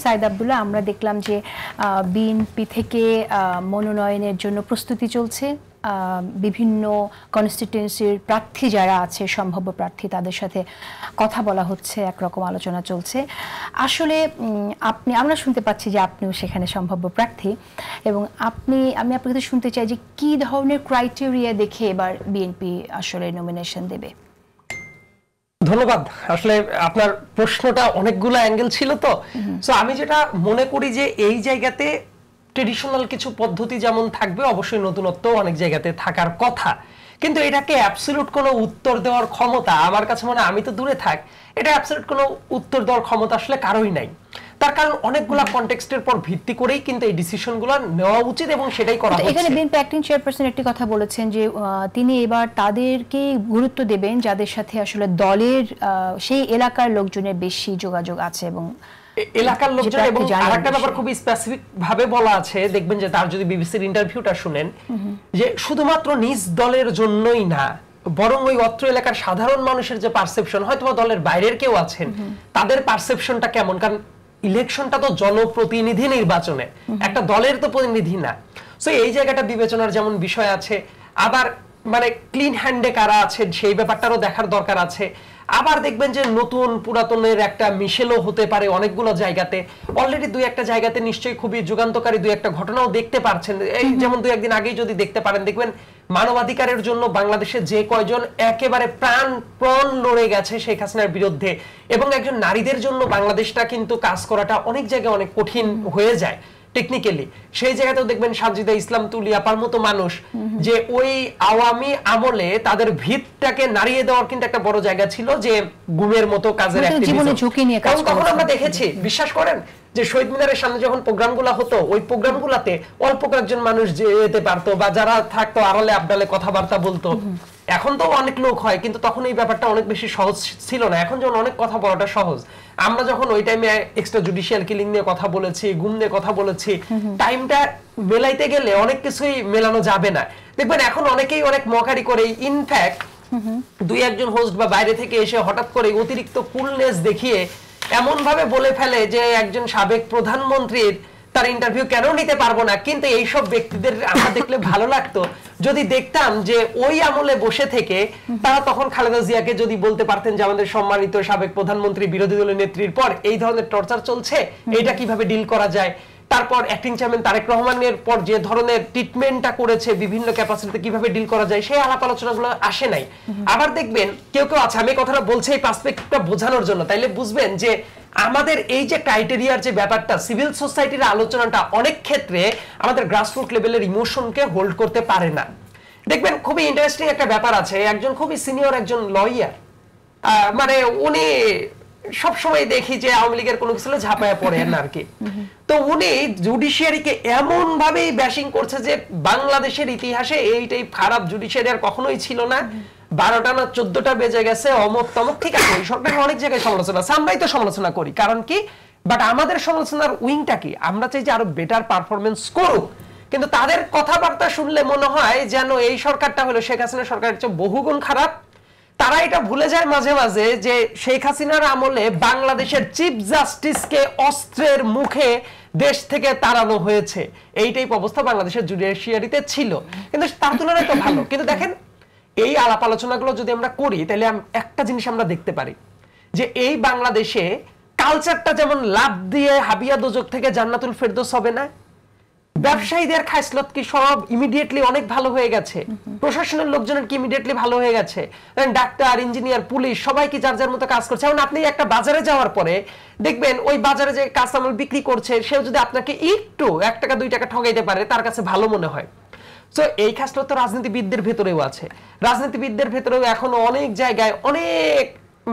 সাইদ আব্দুল্লাহ, আমরা দেখলাম যে বিএনপি থেকে মনোনয়নের জন্য প্রস্তুতি চলছে। বিভিন্ন কনস্টিটিউয়েন্সির প্রার্থী যারা আছে, সম্ভাব্য প্রার্থী, তাদের সাথে কথা বলা হচ্ছে, একরকম আলোচনা চলছে। আসলে আমরা শুনতে পাচ্ছি যে আপনিও সেখানে সম্ভাব্য প্রার্থী, এবং আমি আপনার কাছে শুনতে চাই যে কি ধরনের ক্রাইটেরিয়া দেখে এবার বিএনপি আসলে নমিনেশন দেবে। ধন্যবাদ। আসলে আপনার প্রশ্নটা অনেকগুলো অ্যাঙ্গেল ছিল, তো আমি যেটা মনে করি যে এই জায়গাতে ট্রেডিশনাল কিছু পদ্ধতি যেমন থাকবে, অবশ্যই নতুনত্ব অনেক জায়গাতে থাকার কথা, কিন্তু এটাকে অ্যাবসলিউট কোনো উত্তর দেওয়ার ক্ষমতা আমার কাছে মনে হয়, আমি তো দূরে থাক, এটা অ্যাবসলিউট কোনো উত্তর দেওয়ার ক্ষমতা আসলে কারোই নাই। তার কারণ অনেকগুলা কনটেক্সটের পর ভিত্তি করেই কিন্তু এই ডিসিশনগুলো নেওয়া উচিত এবং সেটাই করা হচ্ছে। এখানে বিএনপি অ্যাক্টিং চেয়ারপারসন একটি কথা বলেছেন যে তিনি এবার তাদেরকে গুরুত্ব দেবেন যাদের সাথে আসলে দলের সেই এলাকার লোকজনের বেশি যোগাযোগ আছে, এবং এলাকার লোকজন। এবং আরেকটা ব্যাপার খুব স্পেসিফিক ভাবে বলা আছে, দেখবেন যে তার যদি বিবিসির ইন্টারভিউটা শুনেন, যে শুধুমাত্র নিজ দলের জন্যই না, বরং ওই অত্র এলাকার সাধারণ মানুষের যে পারসেপশন, হয়তো দলের বাইরের কেউ আছেন, তাদের পারসেপশনটা কেমন, কারণ ইলেকশনটা তো জনপ্রতিনিধি নির্বাচনে, একটা দলের তো প্রতিনিধি না। সো এই জায়গাটা বিবেচনার যেমন বিষয় আছে, আবার মানে ক্লিন হ্যান্ডে কারা আছে সেই ব্যাপারটারও দেখার দরকার আছে। আবার দেখবেন যে নতুন পুরাতনের একটা মিশেলও হতে পারে অনেকগুলো জায়গাতে। অলরেডি দুই একটা জায়গাতে নিশ্চয়ই খুবই যুগান্তকারী দুই একটা ঘটনাও দেখতে পারছেন। এই যেমন দুই একদিন আগেই যদি দেখতে পারেন, দেখবেন মানবাধিকারের জন্য বাংলাদেশে যে কয়জন একেবারে প্রাণপণ লড়ে গেছে শেখ হাসিনার বিরুদ্ধে, এবং একজন নারীদের জন্য বাংলাদেশটা কিন্তু কাজ করাটা অনেক জায়গায় অনেক কঠিন হয়ে যায় টেকনিক্যালি। সেই জায়গাতেও দেখবেন সাজিদা ইসলাম তুলি আপার মতো মানুষ, যে ওই আওয়ামী আমলে তাদের ভিতটাকে নাড়িয়ে দেওয়ার কিন্তু একটা বড় জায়গা ছিল, যে গুমের মতো কাজের তখন আমরা দেখেছি। বিশ্বাস করেন যে শহীদ মিনারের সামনে যখন প্রোগ্রামগুলো হতো, ওই প্রোগ্রামগুলোতে অল্প কয়েকজন মানুষ যেতে পারতো, বা যারা থাকতো আড়ালে আবডালে কথাবার্তা বলতো। এখন তো অনেক লোক হয়, কিন্তু তখন এই ব্যাপারটা অনেক বেশি সহজ ছিল না। এখন যেমন অনেক কথা বলাটা সহজ। আমরা যখন ওই টাইমে এক্সট্রা জুডিশিয়াল কিলিং নিয়ে কথা বলেছি, গুম নিয়ে কথা বলেছি, টাইমটা মেলাইতে গেলে অনেক কিছুই মেলানো যাবে না। দেখবেন এখন অনেকেই অনেক মকারি করে, ইনফ্যাক্ট দুই একজন হোস্ট বা বাইরে থেকে এসে হঠাৎ করে অতিরিক্ত কুলনেস দেখিয়ে এমন ভাবে বলে ফেলে যে একজন সাবেক প্রধানমন্ত্রীর তার ইন্টারভিউ কেন নিতে পারবো না। কিন্তু এইসব ব্যক্তিদের আমরা দেখলে ভালো লাগতো যদি দেখতাম যে ওই আমলে বসে থেকে তারা তখন খালেদা জিয়াকে যদি বলতে পারতেন যে আমাদের সম্মানিত সাবেক প্রধানমন্ত্রী বিরোধী দলের নেত্রীর পর এই ধরনের টর্চার চলছে, এটা কিভাবে ডিল করা যায়। তারপর অ্যাক্টিং চেয়ারম্যান তারেক রহমানের পর যে ধরনের ট্রিটমেন্টটা করেছে বিভিন্ন ক্যাপাসিটিতে কিভাবে ডিল করা যায়, সেই আলাপ আলোচনাগুলো আসে নাই। আবার দেখবেন কেউ কেউ আছে, আমি কথাটা বলছি এই পার্সপেক্টিভটা বোঝানোর জন্য, তাইলে বুঝবেন যে আমাদের এই যে ক্রাইটেরিয়ার যে ব্যাপারটা, সিভিল সোসাইটির আলোচনাটা অনেক ক্ষেত্রে আমাদের গ্রাসরুট লেভেলের ইমোশনকে হোল্ড করতে পারে না। দেখবেন খুবই ইন্টারেস্টিং একটা ব্যাপার আছে, একজন খুবই সিনিয়র একজন লয়ার, মানে উনি সবসময় দেখি যে আওয়ামী লীগের কোনো কিছু ঝাঁপায়া পড়েন আর কি। তো উনি জুডিশিয়ারিকে এমন ভাবেই ব্যাশিং করছে যে বাংলাদেশের ইতিহাসে এইটাই খারাপ জুডিশিয়ারি আর কখনোই ছিল না, 12টা না 14টা বেজে গেছে, অমুক তমুক। ঠিক আছে, সরকারের অনেক জায়গায় সমালোচনা আছে, আমরাই তো সমালোচনা করি, কারণ কি, বাট আমাদের সমালোচনার উইংটা কি, আমরা চাই যে আরো বেটার পারফরমেন্স করুক। কিন্তু তাদের কথাবার্তা শুনলে মনে হয় যেন এই সরকারটা হলো শেখ হাসিনা সরকারের চেয়ে বহুগুণ খারাপ। তারা এটা ভুলে যায় মাঝে মাঝে যে শেখ হাসিনার আমলে বাংলাদেশের চিফ জাস্টিসকে অস্ত্রের মুখে দেশ থেকে তাড়ানো হয়েছে। এইটাই অবস্থা বাংলাদেশের জুডিশিয়ারিতে ছিল, কিন্তু তার তুলনায় তো ভালো। কিন্তু দেখেন এই আলাপ আলোচনাগুলো যদি আমরা করি, তাহলে একটা জিনিস আমরা দেখতে পারি যে এই বাংলাদেশে কালচারটা যেমন লাভ দিয়ে হাবিয়া দোজক থেকে জান্নাতুল ফেরদৌস হবে না, ব্যবসায়ীদের খাসলত কি সব ইমিডিয়েটলি অনেক ভালো হয়ে গেছে, প্রশাসনের লোকজনের কি ইমিডিয়েটলি ভালো হয়ে গেছে, ডাক্তার, ইঞ্জিনিয়ার, পুলিশ সবাই কি যার যার মতো কাজ করছে। এখন আপনি একটা বাজারে যাওয়ার পরে দেখবেন ওই বাজারে যে কাঁচামাল বিক্রি করছে সেও যদি আপনাকে একটু 1 টাকা 2 টাকা ঠকাইতে পারে, তার কাছে ভালো মনে হয়। তো এই খাসলত তো রাজনীতিবিদদের ভেতরেও আছে। রাজনীতিবিদদের ভেতরেও এখনো অনেক জায়গায় অনেক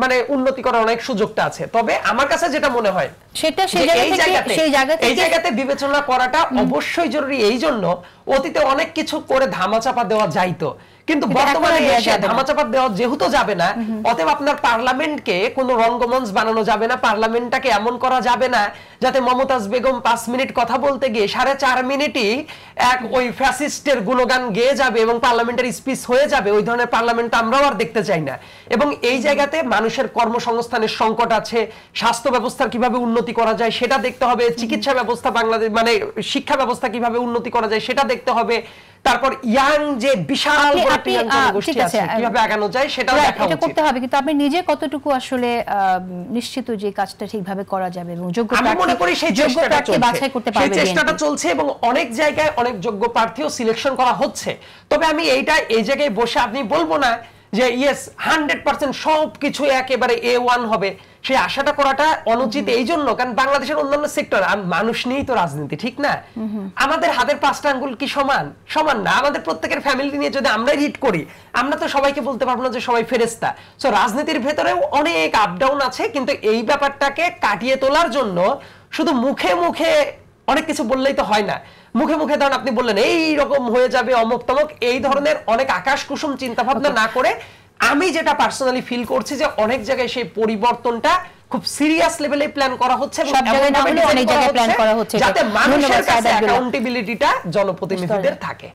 মানে উন্নতি করার অনেক সুযোগটা আছে। তবে আমার কাছে যেটা মনে হয় সেটা এই জায়গাতে বিবেচনা করাটা অবশ্যই জরুরি। এই জন্য অতীতে অনেক কিছু করে ধামাচাপা দেওয়া যাইতো, কিন্তু বর্তমানে এসে ধামাচাপা দেওয়া যেহেতু যাবে না, অতএব আপনার পার্লামেন্টকে কোনো রঙ্গমঞ্চ বানানো যাবে না। পার্লামেন্টটাকে এমন করা যাবে না যাতে মমতাজ বেগম 5 মিনিট কথা বলতে গিয়ে 4.5 মিনিটই এক ওই ফ্যাসিস্টের গুণগান গেয়ে যাবে এবং পার্লামেন্টের স্পিচ হয়ে যাবে। ওই ধরনের পার্লামেন্ট আমরাও আর দেখতে চাই না। এবং এই জায়গাতে মানুষের কর্মসংস্থানের সংকট আছে, স্বাস্থ্য ব্যবস্থার কিভাবে উন্নতি উন্নতি করা যায় সেটা দেখতে হবে, চিকিৎসা ব্যবস্থা বাংলাদেশ মানে শিক্ষা ব্যবস্থা কিভাবে উন্নতি করা যায় সেটা দেখতে হবে, তারপর ইয়াং যে বিশাল জনগোষ্ঠী আছে কিভাবে আগানো যায় সেটাও দেখা উচিত। এটা করতে হবে, কিন্তু আপনি নিজে কতটুকু আসলে নিশ্চিত যে কাজটা ঠিকভাবে করা যাবে এবং যোগ্য আমি মনে করি সেই প্রার্থী বাছাই করতে পারবে, সেই চেষ্টাটা চলছে এবং অনেক জায়গায় অনেক যোগ্য প্রার্থীও সিলেকশন করা হচ্ছে। তবে আমি এই জায়গায় বসে আপনি বলবো না যে ইয়েস 100% সবকিছু একেবারে A1 হবে, সেই আশাটা করাটা অনুচিত। এই জন্য কারণ বাংলাদেশের অন্যান্য সেক্টর মানুষ নিয়েই তো রাজনীতি, ঠিক না? আমাদের হাতের 5টা আঙ্গুল কি সমান? সমান না। আমাদের প্রত্যেকের ফ্যামিলি নিয়ে যদি আমরা রিড করি, আমরা তো সবাইকে বলতে পারবো না যে সবাই ফেরেশতা। সো রাজনীতির ভেতরেও অনেক আপ ডাউন আছে, কিন্তু এই ব্যাপারটাকে কাটিয়ে তোলার জন্য শুধু মুখে মুখে অনেক কিছু বললেই তো হয় না। মুখে মুখে ধরুন আপনি বললেন এই রকম হয়ে যাবে অমুক তমক, এই ধরনের অনেক আকাশ কুসুম চিন্তা ভাবনা না করে আমি যেটা পার্সোনালি ফিল করছি যে অনেক জায়গায় সেই পরিবর্তনটা খুব সিরিয়াস লেভেলে প্ল্যান করা হচ্ছে এবং সব জায়গায় না হলে অনেক জায়গায় প্ল্যান করা হচ্ছে, যাতে মানুষের কাছে অ্যাকাউন্টেবিলিটিটা জনপ্রতিনিধিদের থাকে।